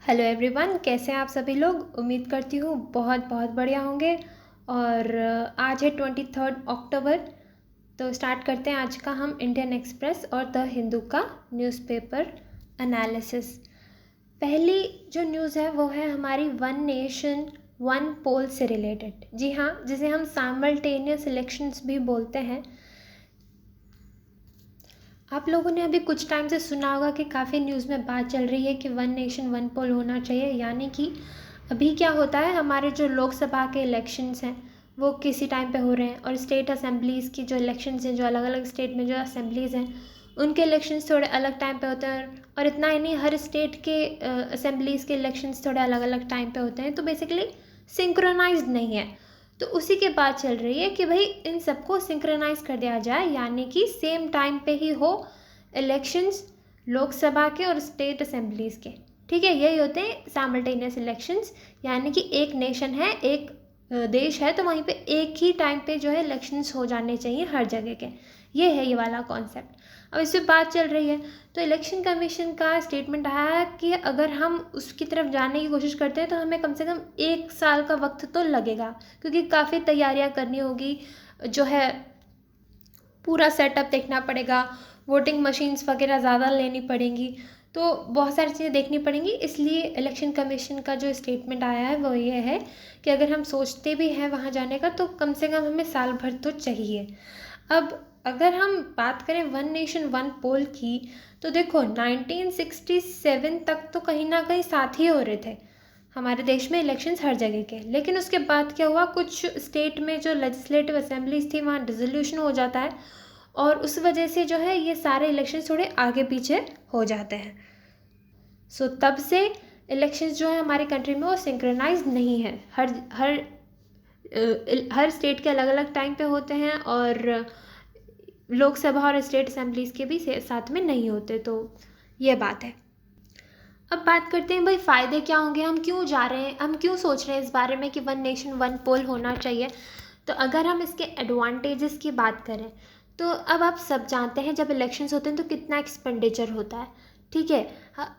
Hello everyone, कैसे हैं आप सभी लोग। उम्मीद करती हूँ बहुत बहुत बढ़िया होंगे। और आज है 23 अक्टूबर। तो स्टार्ट करते हैं आज का हम इंडियन एक्सप्रेस और द हिंदू का न्यूज़पेपर एनालिसिस। पहली जो न्यूज़ है वो है हमारी वन नेशन वन पोल से रिलेटेड। जी हाँ, जिसे हम साइमल्टेनियस इलेक्शंस भी बोलते हैं। आप लोगों ने अभी कुछ टाइम से सुना होगा कि काफ़ी न्यूज़ में बात चल रही है कि वन नेशन वन पोल होना चाहिए। यानी कि अभी क्या होता है, हमारे जो लोकसभा के इलेक्शंस हैं वो किसी टाइम पे हो रहे हैं, और स्टेट असेंबलीज़ की जो इलेक्शंस हैं, जो अलग अलग स्टेट में जो असेंबलीज़ हैं उनके इलेक्शंस थोड़े अलग टाइम पे होते हैं। और इतना ही नहीं, हर स्टेट के असेंबलीज़ के इलेक्शंस थोड़े अलग अलग टाइम पे होते हैं। तो बेसिकली सिंक्रोनाइज्ड नहीं है। तो उसी के बात चल रही है कि भाई इन सबको सिंक्रोनाइज कर दिया जाए, यानी कि सेम टाइम पे ही हो इलेक्शंस लोकसभा के और स्टेट असेंबलीज़ के। ठीक है, यही होते हैं साइमल्टेनियस इलेक्शंस। यानी कि एक नेशन है, एक देश है, तो वहीं पे एक ही टाइम पे जो है इलेक्शंस हो जाने चाहिए हर जगह के। ये है ये वाला कॉन्सेप्ट। अब इस पर बात चल रही है तो इलेक्शन कमीशन का स्टेटमेंट आया है कि अगर हम उसकी तरफ जाने की कोशिश करते हैं तो हमें कम से कम 1 साल का वक्त तो लगेगा, क्योंकि काफ़ी तैयारियां करनी होगी। जो है पूरा सेटअप देखना पड़ेगा, वोटिंग मशीन्स वगैरह ज़्यादा लेनी पड़ेंगी, तो बहुत सारी चीज़ें देखनी पड़ेंगी। इसलिए इलेक्शन कमीशन का जो स्टेटमेंट आया है वो ये है कि अगर हम सोचते भी हैं वहाँ जाने का तो कम से कम हमें साल भर तो चाहिए। अब अगर हम बात करें वन नेशन वन पोल की, तो देखो 1967 तक तो कहीं ना कहीं साथ ही हो रहे थे हमारे देश में इलेक्शंस हर जगह के। लेकिन उसके बाद क्या हुआ, कुछ स्टेट में जो लेजिस्लेटिव असेंबलीज थी वहाँ डिसोल्यूशन हो जाता है, और उस वजह से जो है ये सारे इलेक्शन थोड़े आगे पीछे हो जाते हैं। सो तब से इलेक्शंस जो है हमारी कंट्री में वो सिंक्रोनाइज नहीं है। हर स्टेट के अलग अलग टाइम पे होते हैं, और लोकसभा और स्टेट असेंबलीज के भी साथ में नहीं होते। तो ये बात है। अब बात करते हैं भाई फ़ायदे क्या होंगे, हम क्यों जा रहे हैं, हम क्यों सोच रहे हैं इस बारे में कि वन नेशन वन पोल होना चाहिए। तो अगर हम इसके एडवांटेजेस की बात करें तो अब आप सब जानते हैं जब इलेक्शंस होते हैं तो कितना एक्सपेंडिचर होता है। ठीक है,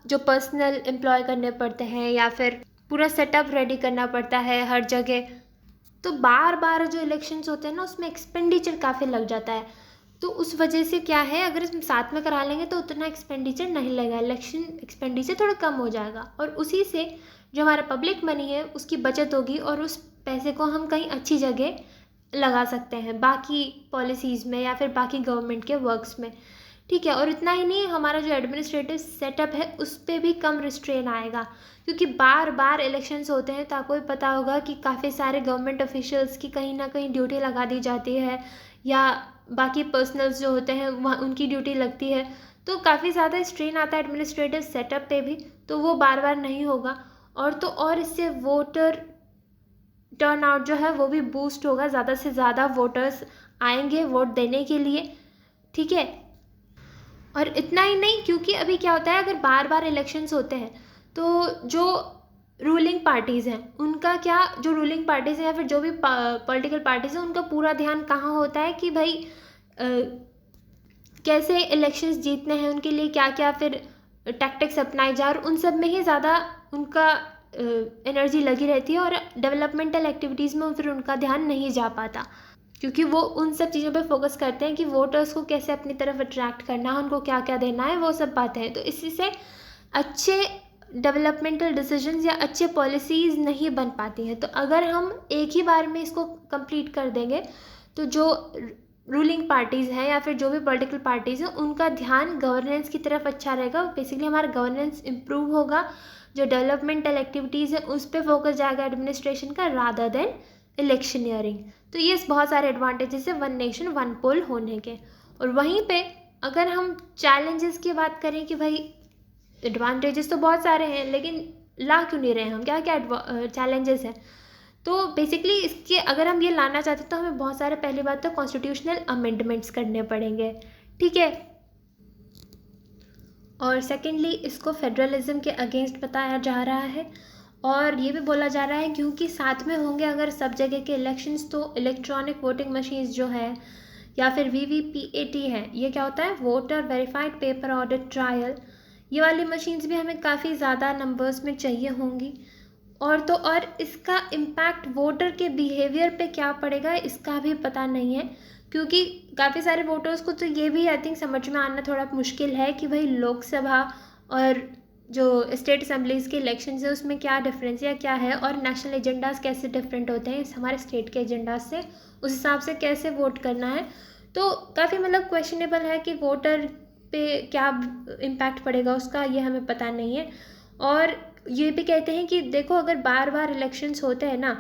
जो पर्सनल एम्प्लॉय करने पड़ते हैं या फिर पूरा सेटअप रेडी करना पड़ता है हर जगह। तो बार बार जो इलेक्शंस होते हैं ना उसमें एक्सपेंडिचर काफ़ी लग जाता है। तो उस वजह से क्या है, अगर हम साथ में करा लेंगे तो उतना एक्सपेंडिचर नहीं लगेगा, इलेक्शन एक्सपेंडिचर थोड़ा कम हो जाएगा, और उसी से जो हमारा पब्लिक मनी है उसकी बचत होगी, और उस पैसे को हम कहीं अच्छी जगह लगा सकते हैं, बाकी पॉलिसीज़ में या फिर बाकी गवर्नमेंट के वर्क्स में। ठीक है, और इतना ही नहीं, हमारा जो एडमिनिस्ट्रेटिव सेटअप है उस पर भी कम रिस्ट्रेन आएगा, क्योंकि बार बार इलेक्शंस होते हैं तो आपको भी पता होगा कि काफ़ी सारे गवर्नमेंट ऑफिशियल्स की कहीं ना कहीं ड्यूटी लगा दी जाती है, या बाकी पर्सनल्स जो होते हैं वहाँ उनकी ड्यूटी लगती है। तो काफ़ी ज़्यादा स्ट्रेन आता है एडमिनिस्ट्रेटिव सेटअप पे भी, तो वो बार बार नहीं होगा। और तो और इससे वोटर टर्न आउट जो है वो भी बूस्ट होगा, ज़्यादा से ज़्यादा वोटर्स आएंगे वोट देने के लिए। ठीक है, और इतना ही नहीं, क्योंकि अभी क्या होता है, अगर बार बार इलेक्शंस होते हैं तो जो रूलिंग पार्टीज़ हैं उनका क्या, जो रूलिंग पार्टीज़ हैं या फिर जो भी पॉलिटिकल पार्टीज़ हैं उनका पूरा ध्यान कहाँ होता है कि भाई कैसे इलेक्शंस जीतने हैं, उनके लिए क्या क्या फिर टैक्टिक्स अपनाए जाए, और उन सब में ही ज़्यादा उनका एनर्जी लगी रहती है, और डेवलपमेंटल एक्टिविटीज़ में फिर उनका ध्यान नहीं जा पाता, क्योंकि वो उन सब चीज़ों पे फोकस करते हैं कि वोटर्स को कैसे अपनी तरफ अट्रैक्ट करना है, उनको क्या क्या देना है, वो सब बातें हैं। तो इसी से अच्छे डेवलपमेंटल डिसीजंस या अच्छे पॉलिसीज़ नहीं बन पाती हैं। तो अगर हम एक ही बार में इसको कंप्लीट कर देंगे तो जो रूलिंग पार्टीज़ हैं या फिर जो भी पॉलिटिकल पार्टीज़ हैं उनका ध्यान गवर्नेंस की तरफ अच्छा रहेगा, बेसिकली हमारा गवर्नेंस इम्प्रूव होगा, जो डेवलपमेंटल एक्टिविटीज़ हैं उस पर फोकस जाएगा एडमिनिस्ट्रेशन का, रादर देन इलेक्शनियरिंग। तो ये बहुत सारे एडवांटेजेस है वन नेशन वन पोल होने के। और वहीं पे अगर हम चैलेंजेस की बात करें कि भाई एडवांटेजेस तो बहुत सारे हैं लेकिन ला क्यों नहीं रहे हम, क्या क्या चैलेंजेस हैं, तो बेसिकली इसके अगर हम ये लाना चाहते हैं तो हमें बहुत सारे, पहली बात तो कॉन्स्टिट्यूशनल अमेंडमेंट्स करने पड़ेंगे। ठीक है, और सेकेंडली इसको फेडरलिज्म के अगेंस्ट बताया जा रहा है, और ये भी बोला जा रहा है क्योंकि साथ में होंगे अगर सब जगह के इलेक्शंस तो इलेक्ट्रॉनिक वोटिंग मशीन्स जो है या फिर VVPAT है, ये क्या होता है, voter verified paper audit trial, ये वाली मशीन्स भी हमें काफ़ी ज़्यादा नंबर्स में चाहिए होंगी। और तो और इसका इम्पैक्ट वोटर के बिहेवियर पे क्या पड़ेगा इसका भी पता नहीं है, क्योंकि काफ़ी सारे वोटर्स को तो ये भी आई थिंक समझ में आना थोड़ा मुश्किल है कि भाई लोकसभा और जो स्टेट असेंबलीज़ के इलेक्शंस है उसमें क्या डिफरेंस या क्या है, और नेशनल एजेंडाज कैसे डिफरेंट होते हैं इस हमारे स्टेट के एजेंडाज से, उस हिसाब से कैसे वोट करना है। तो काफ़ी मतलब क्वेश्चनेबल है कि वोटर पे क्या इम्पैक्ट पड़ेगा उसका, ये हमें पता नहीं है। और ये भी कहते हैं कि देखो अगर बार बार इलेक्शंस होते हैं ना,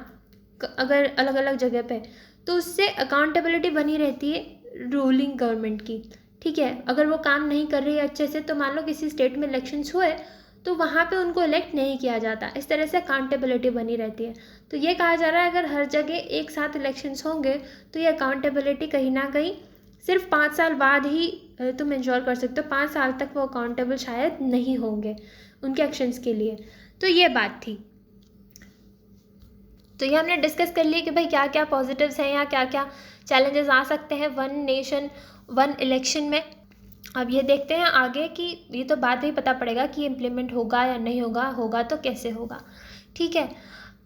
अगर अलग अलग जगह पे, तो उससे अकाउंटेबिलिटी बनी रहती है रूलिंग गवर्नमेंट की। ठीक है, अगर वो काम नहीं कर रही है अच्छे से, तो मान लो किसी स्टेट में इलेक्शंस हुए तो वहाँ पे उनको इलेक्ट नहीं किया जाता, इस तरह से अकाउंटेबिलिटी बनी रहती है। तो ये कहा जा रहा है अगर हर जगह एक साथ इलेक्शंस होंगे तो ये अकाउंटेबिलिटी कहीं ना कहीं सिर्फ 5 साल बाद ही तुम इंश्योर कर सकते हो, 5 साल तक वो अकाउंटेबल शायद नहीं होंगे उनके एक्शंस के लिए। तो ये बात थी। तो ये हमने डिस्कस कर लिया कि भाई क्या क्या पॉजिटिव्स हैं या क्या क्या चैलेंजेस आ सकते हैं वन नेशन वन इलेक्शन में। अब ये देखते हैं आगे कि ये तो बाद में ही पता पड़ेगा कि इम्प्लीमेंट होगा या नहीं होगा, होगा तो कैसे होगा। ठीक है,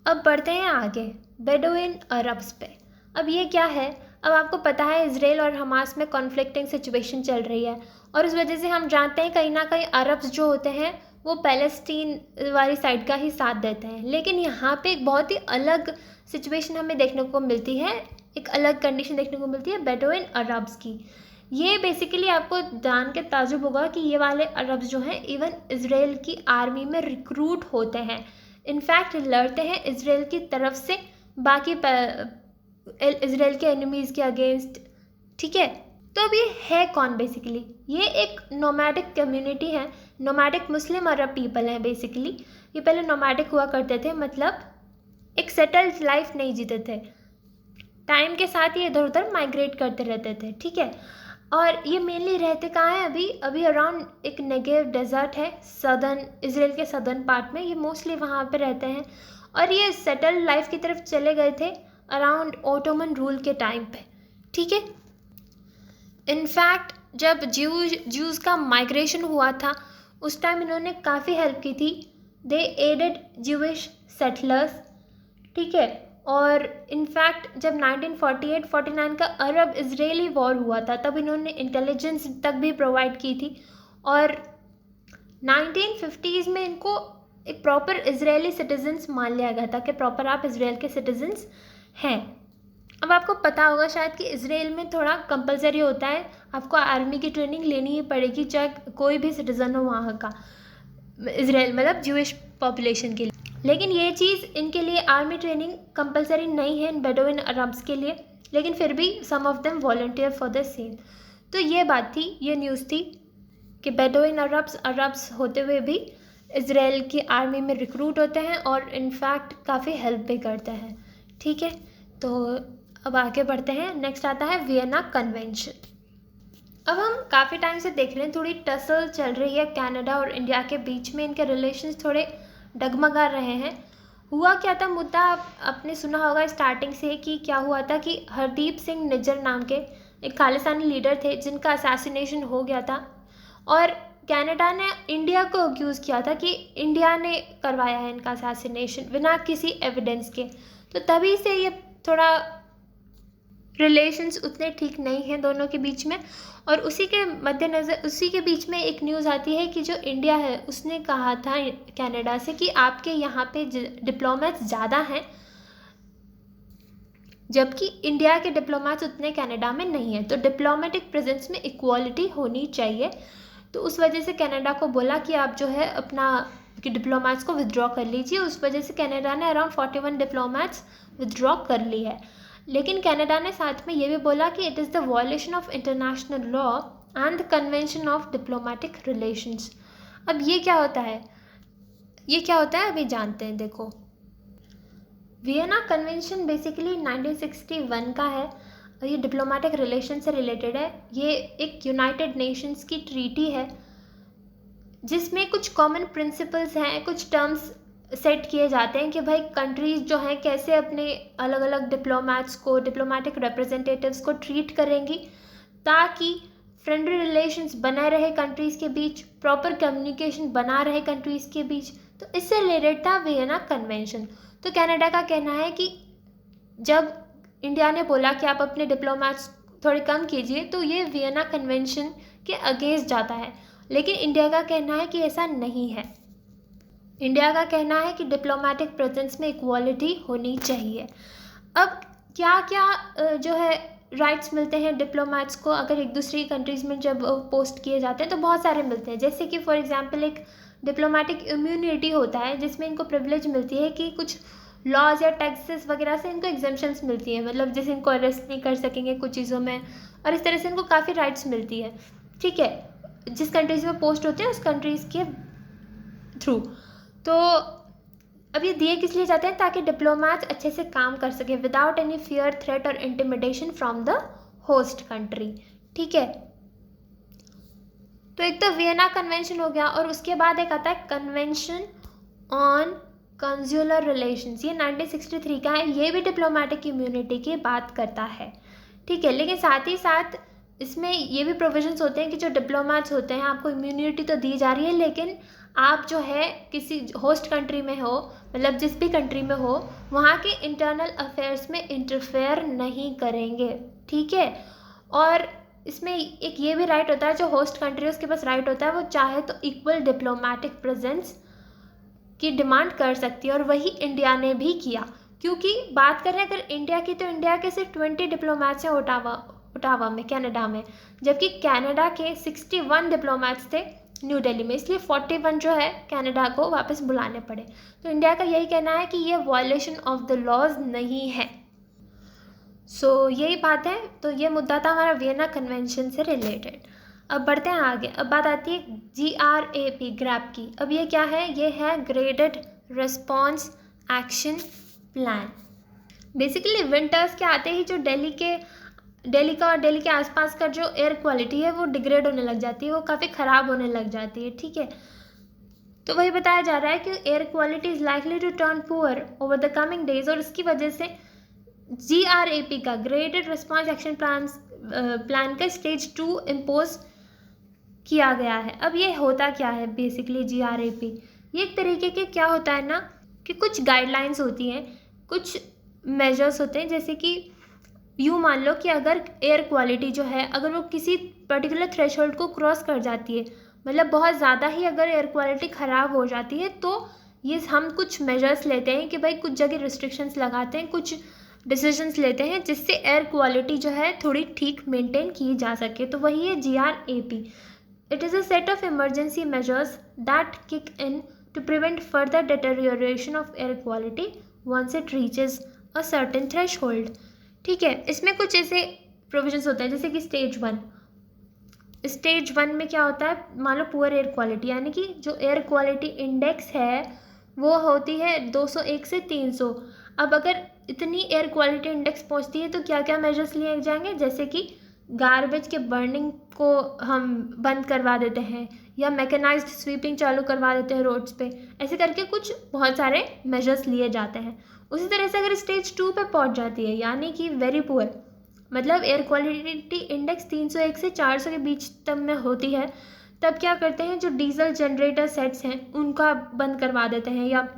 अब बढ़ते हैं आगे बेडोइन अरब्स पे। अब ये क्या है, अब आपको पता है इसराइल और हमास में कॉन्फ्लिक्टिंग सिचुएशन चल रही है, और उस वजह से हम जानते हैं कहीं ना कहीं अरब्स जो होते हैं वो पैलेस्टीन वाली साइड का ही साथ देते हैं। लेकिन यहाँ पे एक बहुत ही अलग सिचुएशन हमें देखने को मिलती है, एक अलग कंडीशन देखने को मिलती है बेडोइन अरब्स की। ये बेसिकली आपको जान के ताजुब होगा कि ये वाले अरब्स जो हैं इवन इसराइल की आर्मी में रिक्रूट होते हैं, इनफैक्ट लड़ते हैं इसराइल की तरफ से बाकी इसराइल के एनिमीज़ के अगेंस्ट। ठीक है, तो अब ये है कौन बेसिकली, ये एक नोमैडिक कम्युनिटी है, नोमैडिक मुस्लिम अरब पीपल हैं बेसिकली। ये पहले नोमैडिक हुआ करते थे, मतलब एक सेटल्ड लाइफ नहीं जीते थे, टाइम के साथ ये इधर उधर माइग्रेट करते रहते थे। ठीक है, और ये मेनली रहते कहाँ हैं, अभी अराउंड एक नेगेव डेजर्ट है सदर्न इसराइल के सदर्न पार्ट में, ये मोस्टली वहाँ पे रहते हैं। और ये सेटल्ड लाइफ की तरफ चले गए थे अराउंड ओटोमन रूल के टाइम पे। ठीक है, इनफैक्ट जब ज्यूज़ का माइग्रेशन हुआ था उस टाइम इन्होंने काफ़ी हेल्प की थी, दे एडेड ज्यूइश सेटलर्स। ठीक है, और इनफैक्ट जब 1948-49 का अरब इजरायली वॉर हुआ था तब इन्होंने इंटेलिजेंस तक भी प्रोवाइड की थी, और 1950s में इनको एक प्रॉपर इजरायली सिटीजन्स मान लिया गया था कि प्रॉपर आप इसराइल के सिटीजन्स हैं। अब आपको पता होगा शायद कि इसराइल में थोड़ा कंपलसरी होता है, आपको आर्मी की ट्रेनिंग लेनी ही पड़ेगी चाहे कोई भी सिटीज़न हो वहाँ का, इसराइल मतलब ज्यूइश पॉपुलेशन के लिए। लेकिन ये चीज़ इनके लिए आर्मी ट्रेनिंग कंपलसरी नहीं है इन बेडोइन अरब्स के लिए, लेकिन फिर भी some of them volunteer for the same. तो ये बात थी, ये न्यूज़ थी कि बेडोइन अरब्स होते हुए भी इसराइल की आर्मी में रिक्रूट होते हैं और इनफैक्ट काफ़ी हेल्प भी करते हैं। ठीक है, तो अब आगे बढ़ते हैं। नेक्स्ट आता है वियना कन्वेंशन। अब हम काफ़ी टाइम से देख रहे हैं थोड़ी टसल चल रही है कनाडा और इंडिया के बीच में, इनके रिलेशंस थोड़े डगमगा रहे हैं। हुआ क्या था, मुद्दा आपने सुना होगा स्टार्टिंग से कि क्या हुआ था कि हरदीप सिंह निज्जर नाम के एक खालिस्तानी लीडर थे जिनका असैसिनेशन हो गया था, और कनाडा ने इंडिया को अक्यूज़ किया था कि इंडिया ने करवाया है इनका असैसिनेशन बिना किसी एविडेंस के। तो तभी से ये थोड़ा रिलेशंस उतने ठीक नहीं हैं दोनों के बीच में। और उसी के मद्देनज़र उसी के बीच में एक न्यूज़ आती है कि जो इंडिया है उसने कहा था कनाडा से कि आपके यहाँ पे डिप्लोमेट्स ज़्यादा हैं, जबकि इंडिया के डिप्लोमेट्स उतने कनाडा में नहीं हैं, तो डिप्लोमेटिक प्रेजेंस में इक्वालिटी होनी चाहिए। तो उस वजह से कनाडा को बोला कि आप जो है अपना कि डिप्लोमेट्स को विदड्रॉ कर लीजिए। उस वजह से कनाडा ने अराउंड 41 डिप्लोमेट्स विदड्रॉ कर ली है। लेकिन कनाडा ने साथ में ये भी बोला कि it is the violation of international law and the convention of diplomatic relations. अब ये क्या होता है, अभी जानते हैं। देखो, वियना कन्वेंशन बेसिकली 1961 का है और ये डिप्लोमेटिक रिलेशन से रिलेटेड है। ये एक यूनाइटेड नेशंस की ट्रीटी है जिसमें कुछ कॉमन प्रिंसिपल्स हैं, कुछ टर्म्स सेट किए जाते हैं कि भाई कंट्रीज़ जो हैं कैसे अपने अलग अलग डिप्लोमेट्स को, डिप्लोमेटिक रिप्रेजेंटेटिव्स को ट्रीट करेंगी ताकि फ्रेंडली रिलेशंस बना रहे कंट्रीज़ के बीच, प्रॉपर कम्युनिकेशन बना रहे कंट्रीज़ के बीच। तो इससे रिलेटेड था वियना कन्वेंशन। तो कनाडा का कहना है कि जब इंडिया ने बोला कि आप अपने डिप्लोमेट्स थोड़े कम कीजिए, तो ये वियना कन्वेंशन के अगेंस्ट जाता है। लेकिन इंडिया का कहना है कि ऐसा नहीं है। इंडिया का कहना है कि डिप्लोमेटिक प्रेजेंस में इक्वालिटी होनी चाहिए। अब क्या क्या जो है राइट्स मिलते हैं डिप्लोमेट्स को अगर एक दूसरी कंट्रीज़ में जब पोस्ट किए जाते हैं, तो बहुत सारे मिलते हैं। जैसे कि फॉर एग्जांपल एक डिप्लोमेटिक इम्यूनिटी होता है, जिसमें इनको प्रिविलेज मिलती है कि कुछ लॉज या टैक्सेस वगैरह से इनको एग्जम्पशंस मिलती है, मतलब जैसे इनको अरेस्ट नहीं कर सकेंगे कुछ चीज़ों में, और इस तरह से इनको काफ़ी राइट्स मिलती है। ठीक है, जिस कंट्रीज़ में पोस्ट होते हैं उस कंट्रीज़ के थ्रू। तो अब ये दिए किस लिए जाते हैं? ताकि डिप्लोमेट्स अच्छे से काम कर सके विदाउट एनी फियर, थ्रेट और intimidation from the host country. ठीक है, तो एक तो वियना कन्वेंशन हो गया, और उसके बाद एक आता है कन्वेंशन ऑन कंज्यूलर रिलेशंस। ये 1963 का है। ये भी डिप्लोमेटिक इम्यूनिटी की बात करता है। ठीक है, लेकिन साथ ही साथ इसमें ये भी प्रोविजंस होते हैं कि जो डिप्लोमेट्स होते हैं, आपको इम्यूनिटी तो दी जा रही है, लेकिन आप जो है किसी होस्ट कंट्री में हो, मतलब जिस भी कंट्री में हो, वहाँ के इंटरनल अफेयर्स में इंटरफेयर नहीं करेंगे। ठीक है, और इसमें एक ये भी राइट होता है, जो होस्ट कंट्री है उसके पास राइट होता है, वो चाहे तो इक्वल डिप्लोमेटिक प्रेजेंस की डिमांड कर सकती है, और वही इंडिया ने भी किया। क्योंकि बात करें अगर इंडिया की, तो इंडिया के सिर्फ 20 डिप्लोमेट्स हैं ओटावा में, कनाडा में, जबकि कनाडा के 61 डिप्लोमेट्स थे न्यू दिल्ली में, इसलिए 41 जो है कनाडा को वापस बुलाने पड़े। तो इंडिया का यही कहना है कि ये वायलेशन ऑफ द लॉज नहीं है। सो यही बात है। तो ये मुद्दा था हमारा वियना कन्वेंशन से रिलेटेड। अब बढ़ते हैं आगे। अब बात आती है GRAP, ग्रैप की। अब ये क्या है? ये है graded response action plan. Basically winters के आते ही जो दिल्ली का और दिल्ली के आसपास का जो एयर क्वालिटी है वो डिग्रेड होने लग जाती है, वो काफ़ी ख़राब होने लग जाती है। ठीक है, तो वही बताया जा रहा है कि air quality is likely to turn poor over the coming days, और इसकी वजह से GRAP का ग्रेडेड रिस्पॉन्स एक्शन प्लान का स्टेज 2 इम्पोज किया गया है। अब ये होता क्या है बेसिकली GRAP? ये एक तरीके के क्या होता है ना, कि कुछ गाइडलाइंस होती हैं, कुछ मेजर्स होते हैं। जैसे कि यूँ मान लो कि अगर एयर क्वालिटी जो है, अगर वो किसी पर्टिकुलर थ्रेशोल्ड को क्रॉस कर जाती है, मतलब बहुत ज़्यादा ही अगर एयर क्वालिटी ख़राब हो जाती है, तो ये हम कुछ मेजर्स लेते हैं कि भाई कुछ जगह रिस्ट्रिक्शंस लगाते हैं, कुछ डिसीजंस लेते हैं, जिससे एयर क्वालिटी जो है थोड़ी ठीक मेंटेन की जा सके। तो वही है GRAP। It is a set of emergency measures that kick in to prevent further deterioration of air quality once it reaches a certain threshold. ठीक है, इसमें कुछ ऐसे प्रोविजंस होते हैं, जैसे कि स्टेज 1 में क्या होता है? मान लो पुअर एयर क्वालिटी, यानी कि जो एयर क्वालिटी इंडेक्स है वो होती है 201 से 300। अब अगर इतनी एयर क्वालिटी इंडेक्स पहुंचती है तो क्या क्या मेजर्स लिए जाएंगे? जैसे कि गार्बेज के बर्निंग को हम बंद करवा देते हैं, या मैकेनाइज्ड स्वीपिंग चालू करवा देते हैं रोड्स पे। ऐसे करके कुछ बहुत सारे मेजर्स लिए जाते हैं। उसी तरह से अगर स्टेज 2 पे पहुंच जाती है, यानी कि वेरी पुअर, मतलब एयर क्वालिटी इंडेक्स 301 से 400 के बीच तब में होती है, तब क्या करते हैं? जो डीजल जनरेटर सेट्स हैं उनका बंद करवा देते हैं, या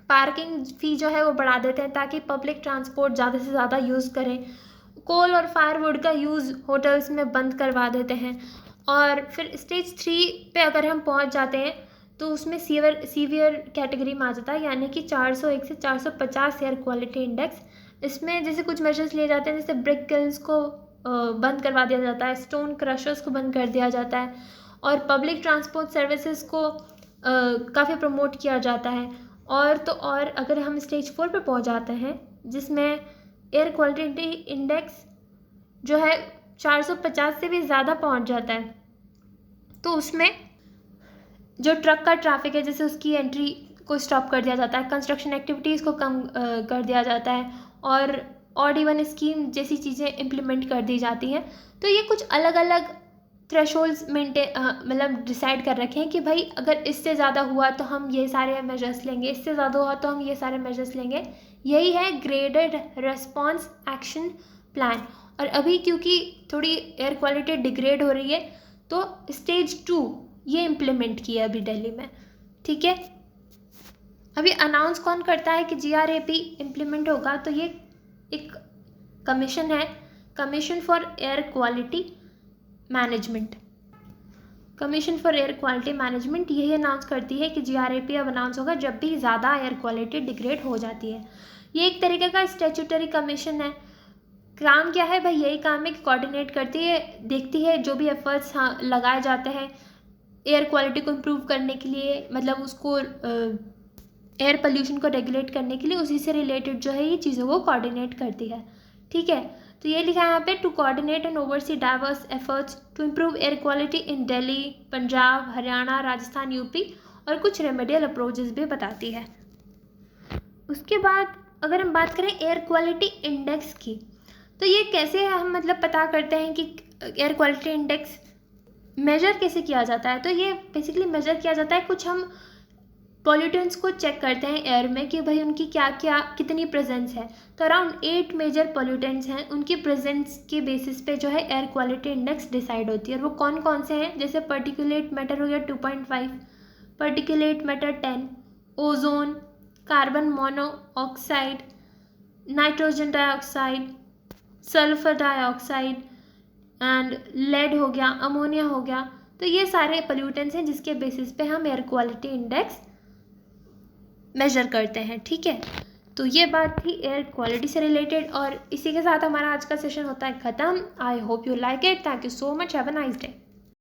पार्किंग फ़ी जो है वो बढ़ा देते हैं, ताकि पब्लिक ट्रांसपोर्ट ज़्यादा से ज़्यादा यूज़ करें। कोल और फायरवुड का यूज़ होटल्स में बंद करवा देते हैं। और फिर स्टेज 3 पे अगर हम पहुंच जाते हैं तो उसमें सीवियर कैटेगरी में आ जाता है, यानी कि 401 से 450 एयर क्वालिटी इंडेक्स। इसमें जैसे कुछ मेजर्स लिए जाते हैं, जैसे ब्रिक किल्स को बंद करवा दिया जाता है, स्टोन क्रशर्स को बंद कर दिया जाता है, और पब्लिक ट्रांसपोर्ट सर्विसेज को काफ़ी प्रमोट किया जाता है। और तो और अगर हम स्टेज 4 पे पहुंच जाते हैं, जिसमें एयर क्वालिटी इंडेक्स जो है 450 से भी ज़्यादा पहुंच जाता है, तो उसमें जो ट्रक का ट्रैफिक है, जैसे उसकी एंट्री को स्टॉप कर दिया जाता है, कंस्ट्रक्शन एक्टिविटीज़ को कम कर दिया जाता है, और ऑड इवन स्कीम जैसी चीज़ें इम्प्लीमेंट कर दी जाती हैं। तो ये कुछ अलग अलग थ्रेशोल्ड्स मतलब डिसाइड कर रखे हैं कि भाई अगर इससे ज़्यादा हुआ तो हम ये सारे मेजर्स लेंगे, इससे ज़्यादा हुआ तो हम ये सारे मेजर्स लेंगे। यही है ग्रेडेड रिस्पॉन्स एक्शन प्लान। और अभी क्योंकि थोड़ी एयर क्वालिटी डिग्रेड हो रही है तो स्टेज 2 ये इम्प्लीमेंट किया अभी दिल्ली में, ठीक है। अभी अनाउंस कौन करता है कि GRAP इम्प्लीमेंट होगा, तो ये एक कमीशन है, commission for air quality management. Commission for air quality management यही अनाउंस करती है कि GRAP अब अनाउंस होगा जब भी ज़्यादा एयर क्वालिटी डिग्रेड हो जाती है। ये एक तरीके का स्टैट्यूटरी कमीशन है। काम क्या है भाई, यही काम है कि कोऑर्डिनेट करती है, देखती है जो भी एफर्ट्स लगाए जाते हैं एयर क्वालिटी को इम्प्रूव करने के लिए, मतलब उसको एयर पोल्यूशन को रेगुलेट करने के लिए, उसी से रिलेटेड जो है ये चीज़ों को कोऑर्डिनेट करती है, ठीक है। तो ये लिखा है यहाँ पे, to coordinate and oversee diverse efforts to improve air quality in Delhi, Punjab, Haryana, Rajasthan, UP, और कुछ रेमेडियल अप्रोचेस भी बताती है। उसके बाद अगर हम बात करें एयर क्वालिटी इंडेक्स की, तो ये कैसे हम मतलब पता करते हैं कि एयर क्वालिटी इंडेक्स मेजर कैसे किया जाता है। तो ये बेसिकली मेजर किया जाता है, कुछ हम पॉल्यूटेंट्स को चेक करते हैं एयर में कि भाई उनकी क्या क्या कितनी प्रेजेंस है। तो अराउंड 8 मेजर पॉल्यूटेंट्स हैं, उनकी प्रेजेंस के बेसिस पे जो है एयर क्वालिटी इंडेक्स डिसाइड होती है। और वो कौन कौन से हैं, जैसे पर्टिकुलेट मैटर हो गया 2.5, particulate matter 10, ozone, carbon monoxide, nitrogen dioxide, sulphur dioxide and lead हो गया, अमोनिया हो गया। तो ये सारे पोल्यूटेंट्स हैं जिसके बेसिस पे हम एयर क्वालिटी इंडेक्स मेजर करते हैं, ठीक है। तो ये बात थी एयर क्वालिटी से रिलेटेड, और इसी के साथ हमारा आज का सेशन होता है ख़त्म। I hope you like it. Thank you so much. Have a nice day.